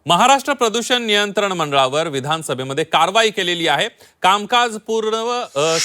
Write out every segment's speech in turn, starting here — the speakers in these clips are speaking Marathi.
महाराष्ट्र प्रदूषण नियंत्रण मंडळावर विधानसभेमध्ये कारवाई केलेली आहे। कामकाज पूर्ण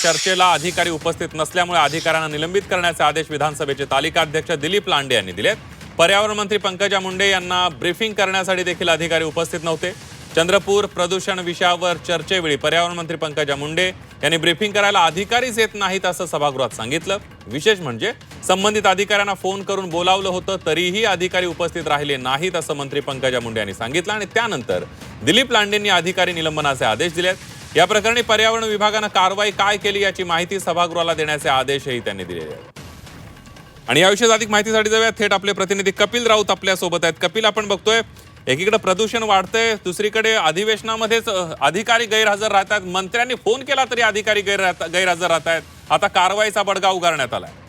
चर्चेला अधिकारी उपस्थित नसल्यामुळे अधिकाऱ्यांना निलंबित करण्याचे आदेश विधानसभेचे तालिका अध्यक्ष दिलीप लांडे यांनी दिलेत। पर्यावरण मंत्री पंकजा मुंडे यांना ब्रीफिंग करण्यासाठी देखील अधिकारी उपस्थित नव्हते। चंद्रपूर प्रदूषण विषयावर चर्चेवेळी पर्यावरण मंत्री पंकजा मुंडे यांनी ब्रीफिंग करायला अधिकारीच येत नाहीत असं सभागृहात सांगितलं। विशेष म्हणजे संबंधित अधिकाऱ्यांना फोन करून बोलावलं होतं तरीही अधिकारी उपस्थित राहिले नाहीत असं मंत्री पंकजा मुंडे यांनी सांगितलं आणि त्यानंतर दिलीप लांडेंनी अधिकारी निलंबनाचे आदेश दिलेत। या प्रकरणी पर्यावरण विभागानं कारवाई काय केली याची माहिती सभागृहाला देण्याचे आदेशही त्यांनी दिलेले आहेत। आणि याविषयी अधिक माहितीसाठी जाऊया थेट आपले प्रतिनिधी कपिल राऊत आपल्या सोबत आहेत। कपिल, आपण बघतोय एकीकडे प्रदूषण वाढतंय, दुसरीकडे अधिवेशनामध्येच अधिकारी गैरहजर राहतात, मंत्र्यांनी फोन केला तरी अधिकारी गैरहजर राहतात। आता कारवाईचा बडगा उगारण्यात आलाय।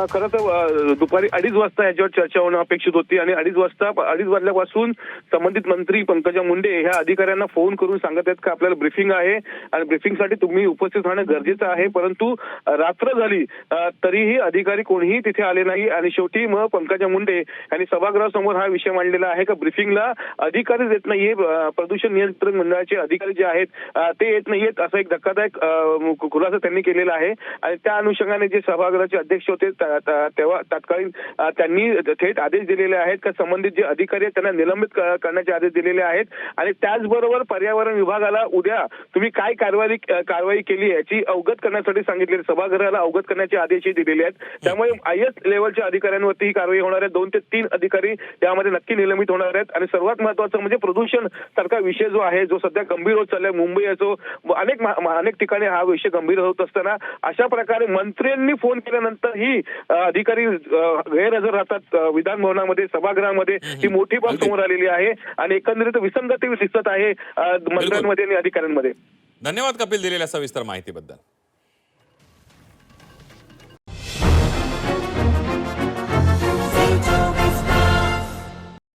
खरं तर दुपारी 2:30 वाजता याच्यावर चर्चा होणं अपेक्षित होती आणि 2:30 वाजल्यापासून संबंधित मंत्री पंकजा मुंडे ह्या अधिकाऱ्यांना फोन करून सांगत आहेत की आपल्याला ब्रीफिंग आहे आणि ब्रीफिंगसाठी तुम्ही उपस्थित राहणं गरजेचं आहे। परंतु रात्र झाली तरीही अधिकारी कोणीही तिथे आले नाही आणि शेवटी मग पंकजा मुंडे यांनी सभागृहासमोर हा विषय मांडलेला आहे की ब्रीफिंगला अधिकारीच येत नाहीये, प्रदूषण नियंत्रण मंडळाचे अधिकारी जे आहेत ते येत नाहीयेत, असा एक धक्कादायक खुलासा त्यांनी केलेला आहे। आणि त्या अनुषंगाने जे सभागृहाचे अध्यक्ष होते तेव्हा तत्कालीन त्यांनी थेट आदेश दिलेले आहेत की संबंधित जे अधिकारी आहेत त्यांना निलंबित करण्याचे आदेश दिलेले आहेत। आणि त्याचबरोबर पर्यावरण विभागाला उद्या तुम्ही काय कारवाई केली याची अवगत करण्यासाठी सांगितले, सभागृहाला अवगत करण्याचे आदेशही दिलेले आहेत। त्यामुळे हायस्ट लेवलच्या अधिकाऱ्यांवरती ही कारवाई होणार आहे। 2 ते 3 अधिकारी यामध्ये नक्की निलंबित होणार आहेत। आणि सर्वात महत्त्वाचं म्हणजे प्रदूषण सारखा विषय जो आहे, जो सध्या गंभीर होत चाललाय, मुंबई असो अनेक ठिकाणी हा विषय गंभीर होत असताना अशा प्रकारे मंत्र्यांनी फोन केल्यानंतर ही अधिकारी गैरहजर राहतात विधान भवनामध्ये, सभागृहामध्ये। ही मोठी बाब समोर आलेली आहे आणि एकंदरीत विसंगती दिसत आहे मंत्र्यांमध्ये आणि अधिकाऱ्यांमध्ये। धन्यवाद कपिल दिलेल्या सविस्तर माहितीबद्दल।